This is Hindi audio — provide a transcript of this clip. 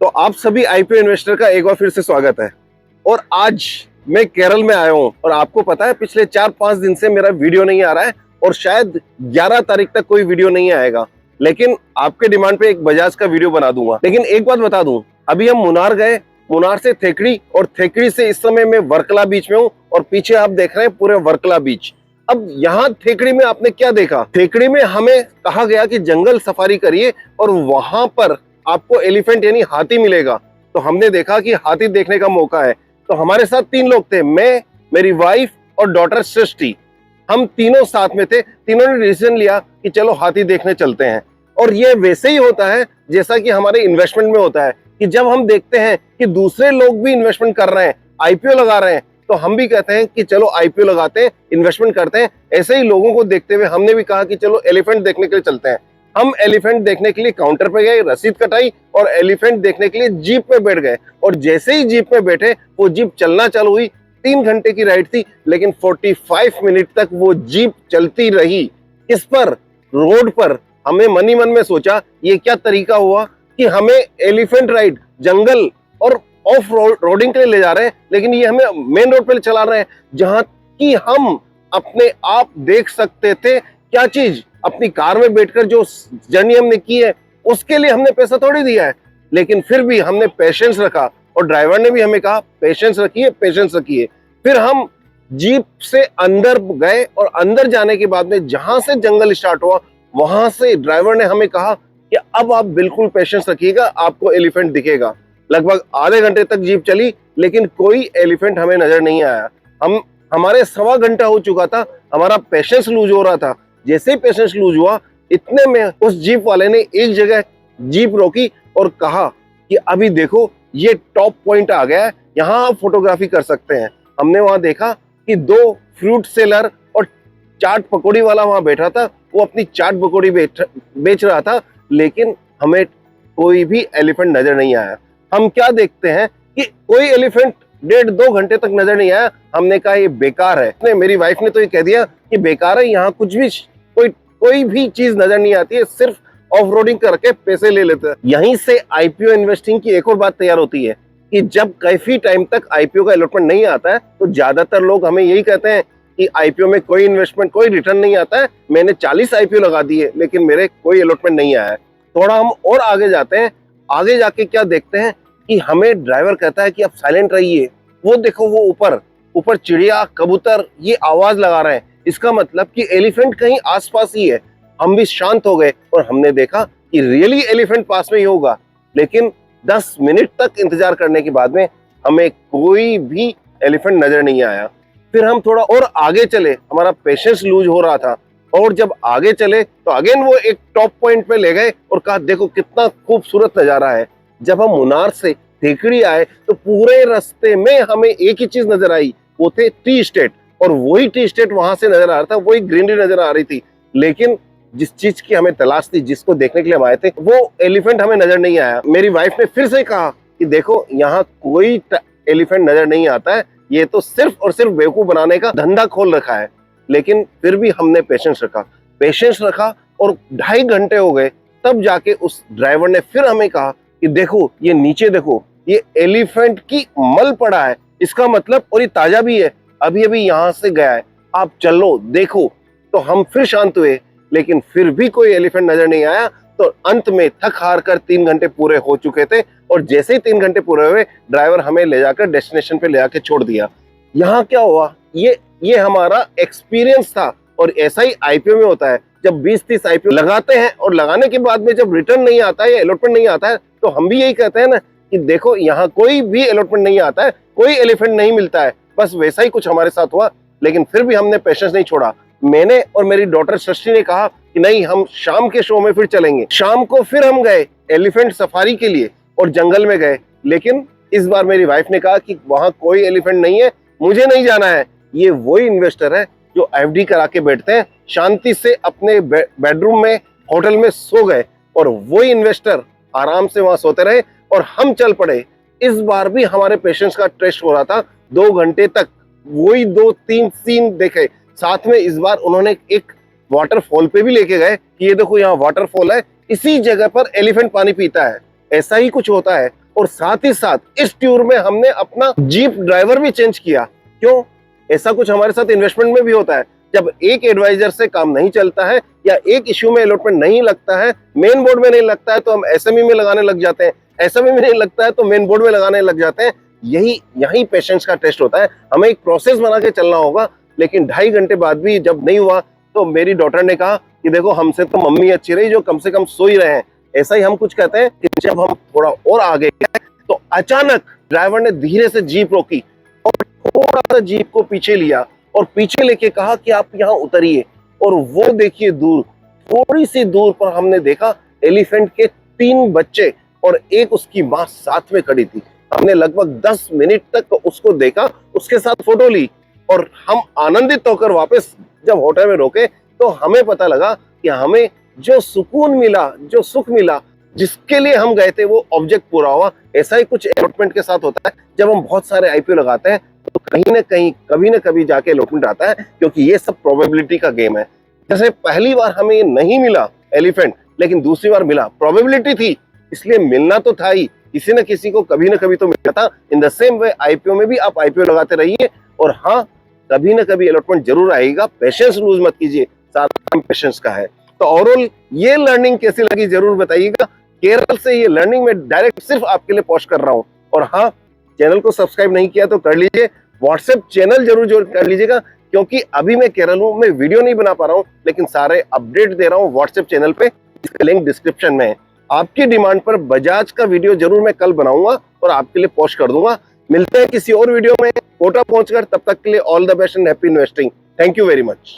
तो आप सभी आईपीओ इन्वेस्टर का एक बार फिर से स्वागत है। और आज मैं केरल में आया हूं और आपको पता है पिछले 4-5 दिन से मेरा वीडियो नहीं आ रहा है और शायद 11 तारीख तक कोई वीडियो नहीं आएगा, लेकिन आपके डिमांड पे एक बजाज का वीडियो बना दूंगा। लेकिन एक बात बता दूं, अभी हम मुनार गए, मुनार से थेकड़ी और थेकड़ी से इस समय मैं वर्कला बीच में हूँ और पीछे आप देख रहे हैं पूरे वर्कला बीच। अब यहाँ थेकड़ी में आपने क्या देखा? थेकड़ी में हमें कहा गया कि जंगल सफारी करिए और वहां पर आपको एलिफेंट यानी हाथी मिलेगा। तो हमने देखा कि हाथी देखने का मौका है। तो हमारे साथ 3 लोग थे, मैं, मेरी वाइफ और डॉटर सृष्टि। हम तीनों साथ में थे। तीनों ने डिसीजन लिया कि चलो हाथी देखने चलते हैं। और ये वैसे ही होता है जैसा कि हमारे इन्वेस्टमेंट में होता है कि जब हम देखते हैं कि दूसरे लोग भी इन्वेस्टमेंट कर रहे हैं, आईपीओ लगा रहे हैं, तो हम भी कहते हैं कि चलो आईपीओ लगाते हैं, इन्वेस्टमेंट करते हैं। ऐसे ही लोगों को देखते हुए हमने भी कहा कि चलो एलिफेंट देखने के लिए चलते हैं। हम एलिफेंट देखने के लिए काउंटर पे गए, रसीद कटाई और एलिफेंट देखने के लिए जीप में बैठ गए। और जैसे ही जीप में बैठे वो जीप चलना चालू हुई। 3 घंटे की राइड थी, लेकिन 45 मिनट तक वो जीप चलती रही। इस पर रोड पर हमें मन ही मन में सोचा ये क्या तरीका हुआ कि हमें एलिफेंट राइड जंगल और ऑफ रोडिंग के लिए ले जा रहे हैं, लेकिन ये हमें मेन रोड पे चला रहे हैं जहां की हम अपने आप देख सकते थे क्या चीज। अपनी कार में बैठकर जो जर्नी हमने की है उसके लिए हमने पैसा थोड़ी दिया है, लेकिन फिर भी हमने पेशेंस रखा और ड्राइवर ने भी हमें कहा पेशेंस रखिए, पेशेंस रखिए। फिर हम जीप से अंदर गए और अंदर जाने के बाद में जहां से जंगल स्टार्ट हुआ वहां से ड्राइवर ने हमें कहा कि अब आप बिल्कुल पेशेंस रखिएगा, आपको एलिफेंट दिखेगा। लगभग आधे घंटे तक जीप चली, लेकिन कोई एलिफेंट हमें नजर नहीं आया। हमारे 1.25 घंटा हो चुका था, हमारा पेशेंस लूज हो रहा था। जैसे ही पेशेंस लूज हुआ, इतने में उस जीप वाले ने एक जगह जीप रोकी और कहा कि अभी देखो ये टॉप पॉइंट आ गया है, यहाँ आप फोटोग्राफी कर सकते हैं। हमने वहां देखा कि 2 फ्रूट सेलर और चाट पकौड़ी वाला वहां बैठा था, वो अपनी चाट पकौड़ी बेच रहा था, लेकिन हमें कोई भी एलिफेंट नजर नहीं आया। हम क्या देखते हैं कि कोई एलिफेंट 1.5-2 घंटे तक नजर नहीं आया। हमने कहा ये बेकार है। मेरी वाइफ ने तो ये कह दिया कि बेकार है, यहाँ कुछ भी कोई भी चीज नजर नहीं आती है, सिर्फ ऑफ रोडिंग करके पैसे ले लेते हैं। यहीं से आईपीओ इन्वेस्टिंग की एक और बात तैयार होती है कि जब काफी टाइम तक आईपीओ का अलॉटमेंट नहीं आता है तो ज्यादातर लोग हमें यही कहते हैं कि आईपीओ में कोई इन्वेस्टमेंट, कोई रिटर्न नहीं आता है। मैंने 40 आईपीओ लगा दिए लेकिन मेरे कोई अलॉटमेंट नहीं आया है। थोड़ा हम और आगे जाते हैं। आगे जाके क्या देखते हैं कि हमें ड्राइवर कहता है कि आप साइलेंट रहिए। वो देखो, वो ऊपर चिड़िया, कबूतर ये आवाज लगा रहे हैं, इसका मतलब कि एलिफेंट कहीं आसपास ही है। हम भी शांत हो गए और हमने देखा कि रियली एलिफेंट पास में ही होगा, लेकिन 10 मिनट तक इंतजार करने के बाद में हमें कोई भी एलिफेंट नजर नहीं आया। फिर हम थोड़ा और आगे चले, हमारा पेशेंस लूज हो रहा था, और जब आगे चले तो अगेन वो एक टॉप पॉइंट पे ले गए और कहा देखो कितना खूबसूरत नजारा है। जब हम मुनार से थेकड़ी आए तो पूरे रास्ते में हमें एक ही चीज नजर आई, वो थे टी स्टेट। और वही टी स्टेट वहां से नजर आ रहा था, वही ग्रीनरी नजर आ रही थी, लेकिन जिस चीज की हमें तलाश थी, जिसको देखने के लिए हम आए थे, वो एलिफेंट हमें नजर नहीं आया। मेरी वाइफ ने फिर से कहा कि देखो यहाँ कोई एलिफेंट नजर नहीं आता है, ये तो सिर्फ और सिर्फ बेवकूफ बनाने का धंधा खोल रखा है। लेकिन फिर भी हमने पेशेंस रखा और 2.5 घंटे हो गए, तब जाके उस ड्राइवर ने फिर हमें कहा कि देखो ये नीचे देखो, ये एलिफेंट की मल पड़ा है, इसका मतलब, और ये ताजा भी है, अभी अभी यहाँ से गया है, आप चलो देखो। तो हम फिर शांत हुए, लेकिन फिर भी कोई एलिफेंट नजर नहीं आया। तो अंत में थक हार कर 3 घंटे पूरे हो चुके थे और जैसे ही 3 घंटे पूरे हुए, ड्राइवर हमें ले जाकर डेस्टिनेशन पे ले जाकर छोड़ दिया। यहाँ क्या हुआ, ये हमारा एक्सपीरियंस था। और ऐसा ही आईपीओ में होता है, जब 20-30 आईपीओ लगाते हैं और लगाने के बाद में जब रिटर्न नहीं आता है या अलॉटमेंट नहीं आता है, तो हम भी यही कहते हैं ना कि देखो यहाँ कोई भी अलॉटमेंट नहीं आता है, कोई एलिफेंट नहीं मिलता है। बस वैसा ही कुछ हमारे साथ हुआ, लेकिन फिर भी हमने पेशेंस नहीं छोड़ा। मैंने और मेरी डॉटर सृष्टि ने कहा कि नहीं, हम शाम के शो में फिर चलेंगे। शाम को फिर हम गए एलिफेंट सफारी के लिए और जंगल में गए, लेकिन इस बार मेरी वाइफ ने कहा कि वहां कोई एलिफेंट नहीं है, मुझे नहीं जाना है। ये वही इन्वेस्टर है जो एफडी करा के बैठते हैं, शांति से अपने बेडरूम में, होटल में सो गए, और वही इन्वेस्टर आराम से वहां सोते रहे और हम चल पड़े। इस बार भी हमारे पेशेंस का टेस्ट हो रहा था। 2 घंटे तक वही 2-3 सीन देखे। साथ में इस बार उन्होंने एक वाटरफॉल पे भी लेके गए कि ये देखो यहाँ वाटरफॉल है, इसी जगह पर एलिफेंट पानी पीता है। ऐसा ही कुछ होता है। और साथ ही साथ इस टूर में हमने अपना जीप ड्राइवर भी चेंज किया। क्यों? ऐसा कुछ हमारे साथ इन्वेस्टमेंट में भी होता है। जब एक एडवाइजर से काम नहीं चलता है या एक इश्यू में अलॉटमेंट नहीं लगता है, मेन बोर्ड में नहीं लगता है, तो हम एसएमई में लगाने लग जाते हैं। एसएमई में नहीं लगता है तो मेन बोर्ड में लगाने लग जाते हैं। यही पेशेंस का टेस्ट होता है। हमें एक प्रोसेस बना के चलना होगा। लेकिन 2.5 घंटे बाद भी जब नहीं हुआ तो मेरी डॉटर ने कहा कि देखो, हमसे तो मम्मी अच्छी रही जो कम से कम सो ही रहे हैं। ऐसा ही हम कुछ कहते हैं कि जब हम थोड़ा और आगे गए तो अचानक ड्राइवर ने धीरे से जीप रोकी और थोड़ा सा जीप को पीछे लिया और पीछे लेके कहा कि आप यहाँ उतरिए। और वो देखिए, दूर, थोड़ी सी दूर पर हमने देखा एलिफेंट के 3 बच्चे और एक उसकी मां साथ में खड़ी थी। हमने लगभग 10 मिनट तक उसको देखा, उसके साथ फोटो ली और हम आनंदित होकर वापस जब होटल में रुके तो हमें पता लगा कि हमें जो सुकून मिला, जो सुख मिला, जिसके लिए हम गए थे, वो ऑब्जेक्ट पूरा हुआ। ऐसा ही कुछ अलॉटमेंट के साथ होता है। जब हम बहुत सारे आईपीओ लगाते हैं तो कहीं ना कहीं, कभी ना कभी जाके अलॉटमेंट आता है, क्योंकि ये सब प्रोबेबिलिटी का गेम है। जैसे पहली बार हमें नहीं मिला एलिफेंट, लेकिन दूसरी बार मिला, प्रोबेबिलिटी थी, इसलिए मिलना तो था ही। किसी न किसी को कभी ना कभी तो मिला था। In the same way IPO में भी आप आईपीओ लगाते रहिए और हाँ, कभी ना कभी अलॉटमेंट जरूर आएगा। पेशेंस लूज मत कीजिए, सारा काम पेशेंस का है। तो ओवरऑल ये लर्निंग कैसी लगी जरूर बताइएगा। केरल से ये लर्निंग मैं डायरेक्ट सिर्फ आपके लिए पोस्ट कर रहा हूँ। और हाँ, चैनल को सब्सक्राइब नहीं किया तो कर लीजिए। व्हाट्सएप चैनल जरूर कर लीजिएगा, क्योंकि अभी मैं केरल हूँ, मैं वीडियो नहीं बना पा रहा हूँ, लेकिन सारे अपडेट दे रहा हूँ व्हाट्सएप चैनल पे। इसका लिंक डिस्क्रिप्शन में है। आपकी डिमांड पर बजाज का वीडियो जरूर मैं कल बनाऊंगा और आपके लिए पोस्ट कर दूंगा। मिलते हैं किसी और वीडियो में कोटा पहुंचकर। तब तक के लिए all the best and happy investing. Thank you very much.